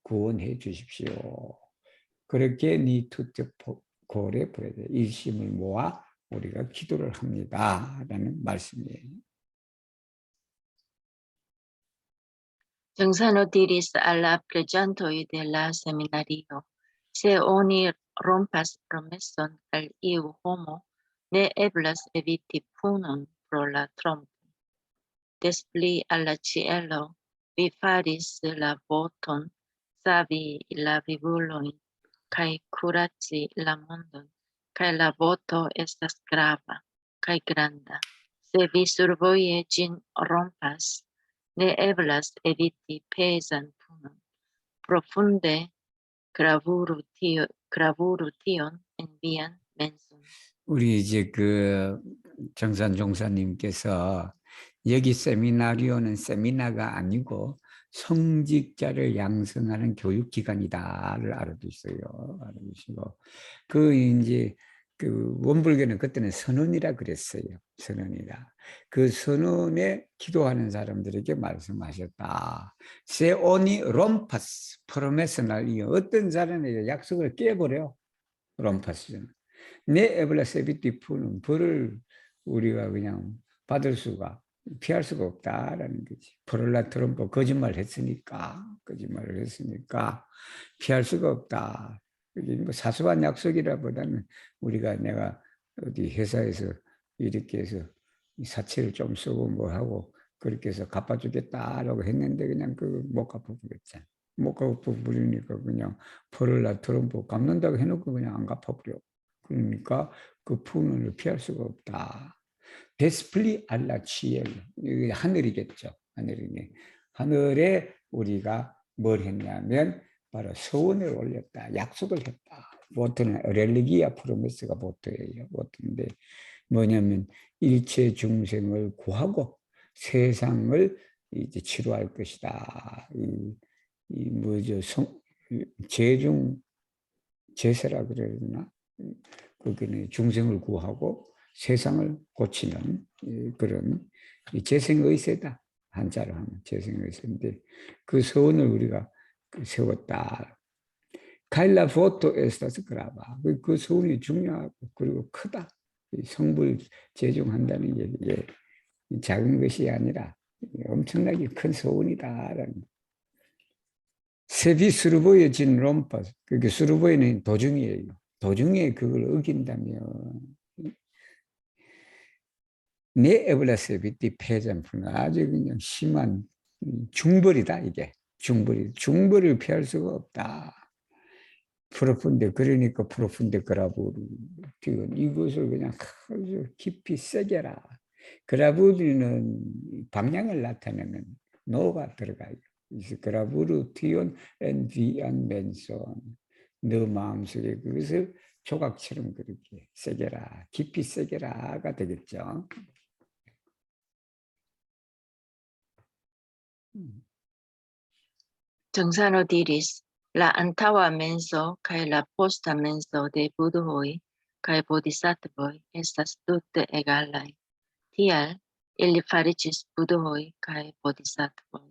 구원해 주십시오. 그렇게 니투트 고래 브레드 일심을 모아 우리가 기도를 합니다. 라는 말씀이에요. Giunsano diris alla preĝantoj de la seminario, se oni rompas promeson al iu homo, ne eblas eviti punon pro la trompo. Des pli alla cielo, vi faris la voton, savi la vivulojn, kaj kuraci la mondon, kaj la voto estas grava kaj granda. Se vi survoje ĝin rompas, ne eblas eviti pezan punon. Profunde gravuru tion en vian menson. 우리 이제 그 정산 종사님께서 여기 세미나리오는 세미나가 아니고 성직자를 양성하는 교육기관이다를 알아두세요. 알아두시고 그 이제 그 원불교는 그때는 선언이라 그랬어요. 선언이라. 그 선언에 기도하는 사람들에게 말씀하셨다. 세오니 롬파스 프로메스날 어떤 사람에게 약속을 깨버려. 롬파스는. 내 에블라세비티푸는 벌을 우리가 그냥 받을 수가 피할 수가 없다라는 거지. 포를라 트럼프 거짓말을 했으니까 피할 수가 없다. 이게 뭐 사소한 약속이라보다는 우리가 내가 어디 회사에서 이렇게 해서 사채를 좀 쓰고 뭐 하고 그렇게 해서 갚아주겠다라고 했는데 그냥 그 못 갚아버렸잖아. 못 갚아버리니까 그냥 포를라 트럼프 갚는다고 해놓고 그냥 안 갚아버려. 그러니까 그 풍운을 피할 수가 없다. 데스플리 알라 치엘 하늘이겠죠. 하늘에 우리가 뭘 했냐면 바로 소원을 올렸다. 약속을 했다. 보통은 렐리기아 프로미스가 보통이에요. 보통인데 뭐냐면 일체 중생을 구하고 세상을 이제 치료할 것이다. 이 뭐죠? 제중 제세라 그래야 되나? 거기는 중생을 구하고 세상을 고치는 그런 재생의세다. 한자로 하면 재생의세인데 그 소원을 우리가 세웠다. 카일라 포토 에스타스 그라바. 그 소원이 중요하고 그리고 크다. 성불 제중한다는 게 작은 것이 아니라 엄청나게 큰 소원이다라는. 세비 수르보여진 롬파. 그게 수르보에는 도중이에요. 도중에 그걸 어긴다면 내 에블라세비티 폐잔풍 아주 그냥 심한 중벌이다 이게 중벌을 피할 수가 없다. 프로푼데 그러니까 프로푼데 그라부르 이것을 그냥 아주 깊이 새겨라. 그라부르는 방향을 나타내는 노가 들어가요. 그라부르 티온 엔 비안 멘손 너 마음속에 그것을 조각처럼 그렇게 새겨라. 깊이 새겨라가 되겠죠. 정sano diris, la antaŭa menso kaj la posta menso de budhoj kaj bodhisattvoj estas tute egalaj. Tial ili fariĝis budhoj kaj bodhisattvoj.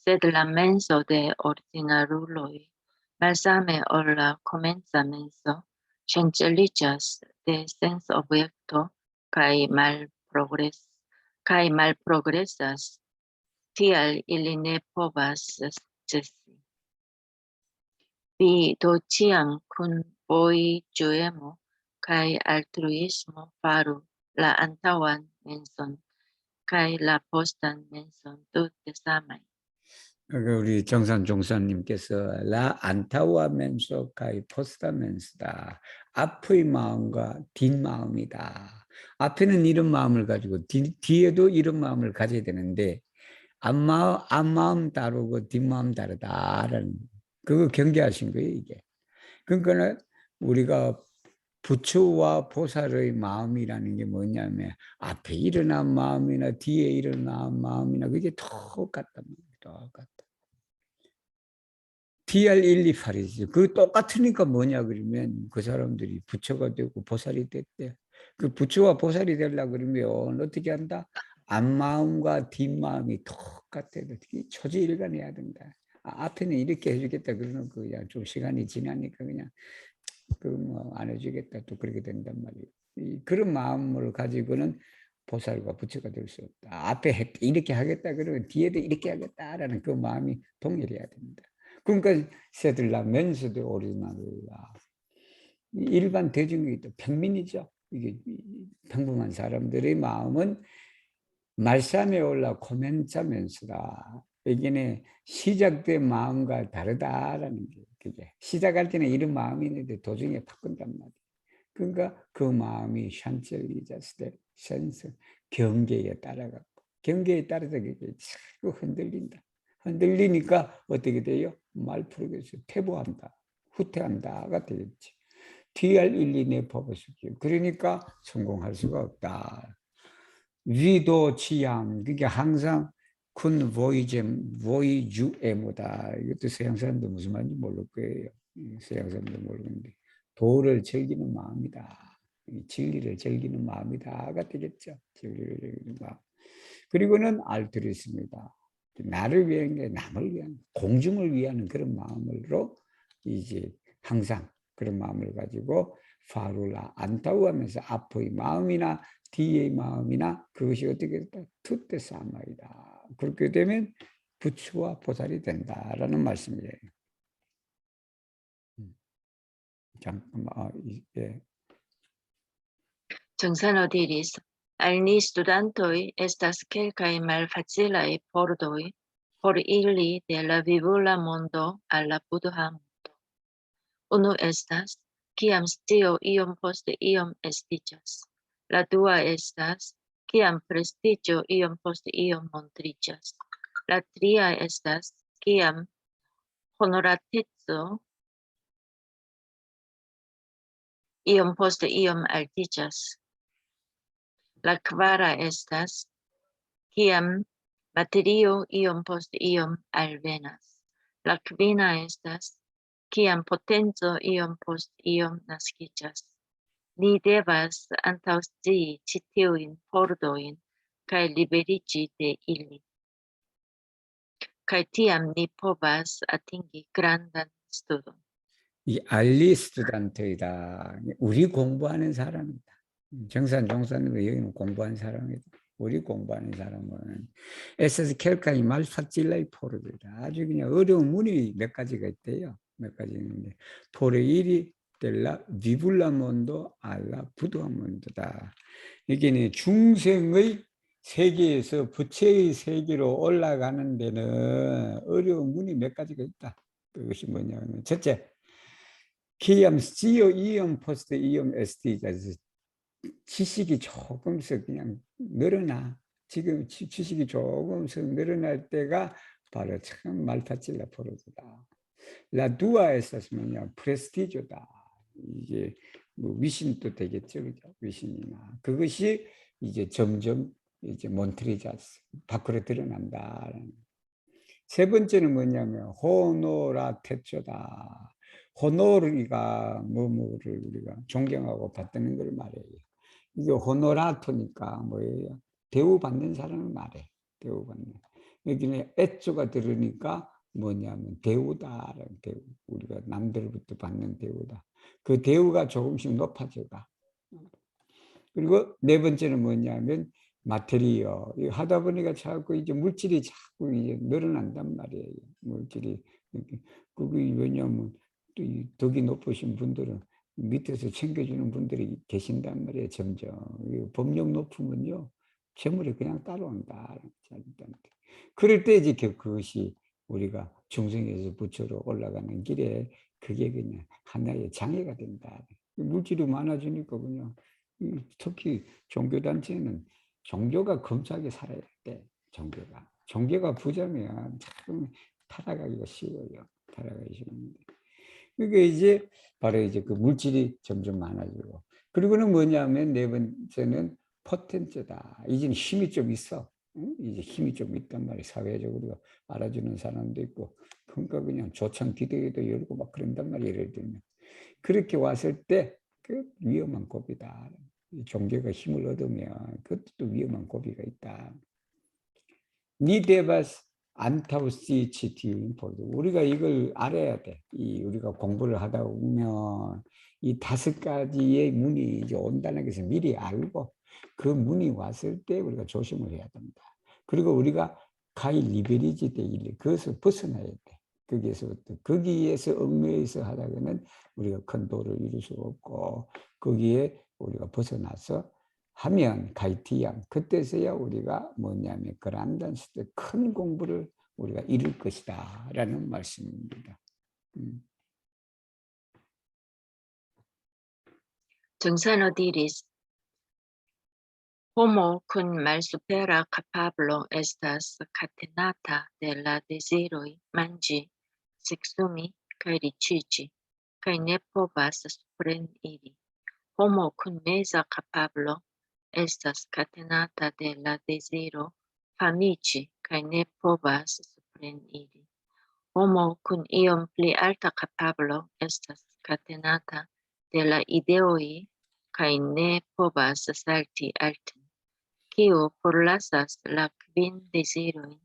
Sed la menso de ordinaruloj, malsame ol la komenca menso, ŝanĝiĝas de sens-objekto kaj malprogresas. Tial ili ne povas cesi. Vi do ĉiam kun bojiĝuemo kaj altruismo faru la antaŭan menson kaj la postan menson tute samaj. 우리 정산 종사님께서 라 안타우아면서 가이 포스타면서다. 앞의 마음과 뒷마음이다. 앞에는 이런 마음을 가지고 뒤에도 이런 마음을 가져야 되는데 앞마음 다르고 뒷마음 다르다라는 그거 경계하신 거예요, 이게. 그러니까 우리가 부처와 보살의 마음이라는 게 뭐냐면 앞에 일어난 마음이나 뒤에 일어난 마음이나 그게 똑같단 말이에요. 똑같다. DR128이지. 그 똑같으니까 뭐냐 그러면 그 사람들이 부처가 되고 보살이 됐대. 그 부처와 보살이 되려고 그러면 어떻게 한다? 앞마음과 뒷마음이 똑같아. 어떻게 초지일관해야 된다. 앞에는 이렇게 해주겠다 그러는 그냥 좀 시간이 지나니까 그냥 그 뭐 안 해주겠다 또 그렇게 된단 말이에요. 그런 마음을 가지고는 보살과 부처가 될 수 없다. 앞에 이렇게 하겠다 그러면 뒤에도 이렇게 하겠다라는 그 마음이 동일해야 된다. 그러니까 세들라면서도 오리지널라. 일반 대중이 또 평민이죠. 이게 평범한 사람들의 마음은 말씀에 올라 코멘자면서다. 여기는 시작된 마음과 다르다라는 게 그게 시작할 때는 이런 마음이 있는데 도중에 바꾼단 말이에요. 그러니까 그 마음이 샨철리자스 때 센스 경계에 따라가고 경계에 따라서 그게 자꾸 흔들린다. 흔들리니까 어떻게 돼요? 말풀어서 퇴보한다, 후퇴한다가 되겠지. DR1, 2내 법을 그러니까 성공할 수가 없다. 위도 치양 그게 항상 큰 보이주에모다. 이것도 서양 사람도 무슨 말인지 모를 거예요. 서양 사람도 모르는데 도를 즐기는 마음이다. 진리를 즐기는 마음이다가 되겠죠. 진리를 즐기는 마음. 그리고는 알트루이스입니다. 나를 위한 게 남을 위한 공중을 위하는 그런 마음으로 이제 항상 그런 마음을 가지고 파룰라 안타우하면서 앞의 마음이나 뒤의 마음이나 그것이 어떻게 됐다? 투때 사마이다. 그렇게 되면 부처와 보살이 된다라는 말씀이에요. 잠깐만, 예. 정sano diris, al ni studantoj estas kelkaj malfacilaj pordoj por iri de la vivula mondo al la Buddha mondo. Unu estas, kiam scio iom post iom estiĝas. La dua estas, kiam prestiĝo iom post iom montriĝas. La tria estas, kiam honorateco iom post iom altiĝas. La kvara estas, kiam materio iom post iom alvenas. La kvina estas, kiam potenco iom post iom naskiĝas. Ni devas antaŭscii ĉi tiujn pordojn kaj liberiĝi de ili. Kaj tiam ni povas atingi grandan studon. 이 알리스트단트이다. 우리 공부하는 사람이다. 정산 종사는 여기는 공부한 사람이다. 우리 공부하는 사람은 에세스 켈카이 말사찔라이 포르다. 아주 그냥 어려운 문이 몇 가지가 있대요. 몇 가지 있는데 포르 1이 델라 비불라몬도 알라 부두아몬도다. 이게 중생의 세계에서 부처의 세계로 올라가는 데는 어려운 문이 몇 가지가 있다. 그것이 뭐냐면 첫째 기암 C요 이염 포스트 이염 ST가 지식이 조금씩 그냥 늘어나. 지금 지식이 조금씩 늘어날 때가 바로 참 말타찔라 포르드다. 라두아에서스 뭐냐 프레스티조다. 이게 뭐 위신도 되겠죠, 그죠? 위신이나 그것이 이제 점점 이제 몬트리자스 밖으로 드러난다. 세 번째는 뭐냐면 호노라테초다. 호노르가 뭐뭐를 우리가 존경하고 받드는 걸 말해요. 이게 호노라토니까 뭐예요? 대우받는 사람을 말해. 대우받는. 여기는 에초가 들으니까 뭐냐면 대우다라는 대우. 우리가 남들부터 받는 대우다. 그 대우가 조금씩 높아져가. 그리고 네 번째는 뭐냐면 마테리어. 이거 하다 보니까 자꾸 이제 물질이 자꾸 이제 늘어난단 말이에요. 물질이. 그게 왜냐면 또 이 덕이 높으신 분들은 밑에서 챙겨주는 분들이 계신단 말이에요. 점점. 법력 높으면요. 재물이 그냥 따라온다. 그럴 때 이제 그것이 우리가 중생에서 부처로 올라가는 길에 그게 그냥 하나의 장애가 된다. 물질이 많아지니까 그냥 특히 종교단체는 종교가 검소하게 살아야 돼. 종교가 부자면 참 타락하기가 쉬워요. 타락하기 쉬운데. 그게 이제 바로 이제 그 물질이 점점 많아지고. 그리고는 뭐냐면 네 번째는 포텐츠다. 이제는 힘이 좀 있어. 응? 이제 힘이 좀 있단 말이야. 사회적으로 알아주는 사람도 있고. 그러니까 그냥 조창 기도회도 열고 막 그런단 말이야. 예를 들면. 그렇게 왔을 때 그 위험한 고비다. 종교가 힘을 얻으면 그것도 또 위험한 고비가 있다. 니데바스 안타우시치티 우리가 이걸 알아야 돼. 우리가 공부를 하다 보면 이 5가지의 문이 이제 온다는 것을 미리 알고 그 문이 왔을 때 우리가 조심을 해야 된다. 그리고 우리가 가히 리베리지 데일리 그것을 벗어나야 돼. 거기에서 얽매여서 하다가는 우리가 큰 도를 이룰 수가 없고 거기에 우리가 벗어나서 하면 가이티양 그때서야 우리가 뭐냐면 그란단스 큰 공부를 우리가 이룰 것이다 라는 말씀입니다. 정sano diris, homo cum malsupera capablo estas catenata de la desiroi mangi, sexumi, cae ricici, cae ne povas supreniri. Homo cum mesa capablo estas catenata de la desiro famici, cae ne povas supreniri. Homo cum iom pli alta capablo estas catenata de la ideoi cae ne povas salti alten. Kiu forlasas la 5 desiroin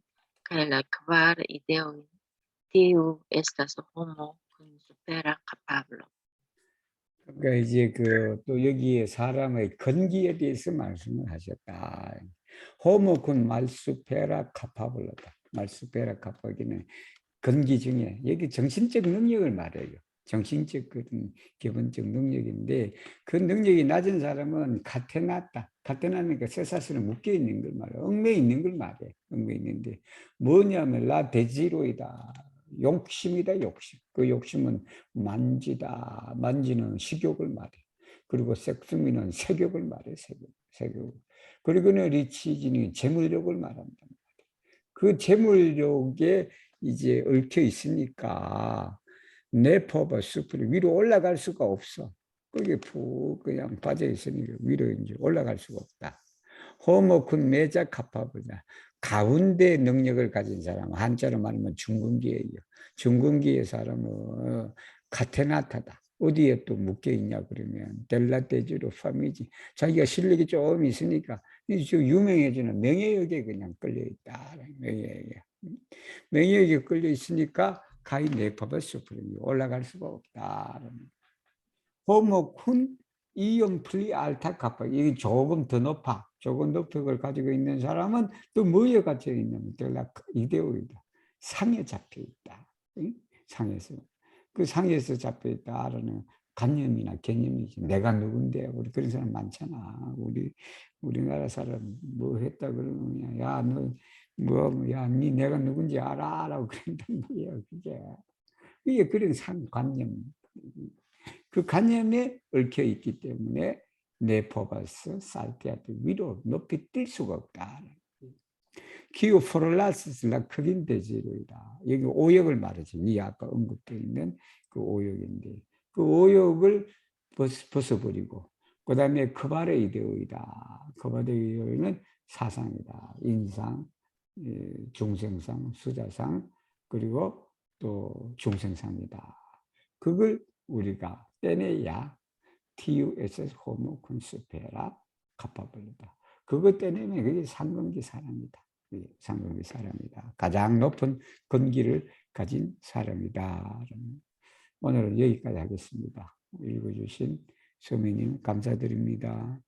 cae la 4 ideoin, tiu estas homo cum supera capablo. 그러니까 이제 또 여기에 사람의 건기에 대해서 말씀을 하셨다. 호모군 말수페라 카파블로다. 말수페라 카파기는 건기 중에 여기 정신적 능력을 말해요. 정신적 그런 기본적 능력인데 그 능력이 낮은 사람은 가테나다. 가테나니까 쇠사슬에 묶여 있는 걸 말해. 얽매 있는 걸 말해. 얽매 있는데 뭐냐면 라 데지로이다. 욕심이다. 욕심. 그 욕심은 만지다. 만지는 식욕을 말해. 그리고 섹스미는 색욕을 말해. 색욕. 그리고는 리치지는 재물욕을 말한다. 그 재물욕에 이제 얽혀 있으니까 네퍼버 수프리 위로 올라갈 수가 없어. 거기에 푹 그냥 빠져 있으니까 위로 이제 올라갈 수가 없다. 호모군 매자 카파보다 가운데 능력을 가진 사람, 한자로 말하면 중근기예요. 중근기의 사람은 카테나타다. 어디에 또 묶여 있냐 그러면 델라테주로 파미지. 자기가 실력이 좀 있으니까 유명해지는 명예욕에 그냥 끌려 있다. 명예욕에 끌려 있으니까 가히 네퍼버 수프리 올라갈 수가 없다. 호모쿤 이용 플리 알타 카파 이게 조금 더 높아. 조금 높은 걸 가지고 있는 사람은 또 뭐에 갇혀 있냐면 이데오이다. 상에 잡혀 있다. 상에서. 그 상에서 잡혀 있다라는 관념이나 개념이지. 내가 누군데 우리 그런 사람 많잖아. 우리나라 사람 뭐 했다 그러면 야 너 뭐 야 니 내가 누군지 알아라고 그런단 말이야. 그게 그런 상관념. 그 관념에 얽혀 있기 때문에 네포바스 살테아트 위로 높이 뛸 수가 없다. 기후 포롤라스스라 크긴 데지로이다. 여기 오역을 말하지. 이 아까 언급되어 있는 그 오역인데 그 오역을 벗어버리고 그 다음에 크바레 이데오이다. 크바레 이데오이는 사상이다. 인상, 중생상, 수자상, 그리고 또 중생상이다. 그걸 우리가 떼내야 TUSS 호모 콘스페라 카파블리다. 그것 떼내면 그게 상근기 사람이다. 상근기 사람이다. 가장 높은 근기를 가진 사람이다. 오늘은 여기까지 하겠습니다. 읽어주신 서민님 감사드립니다.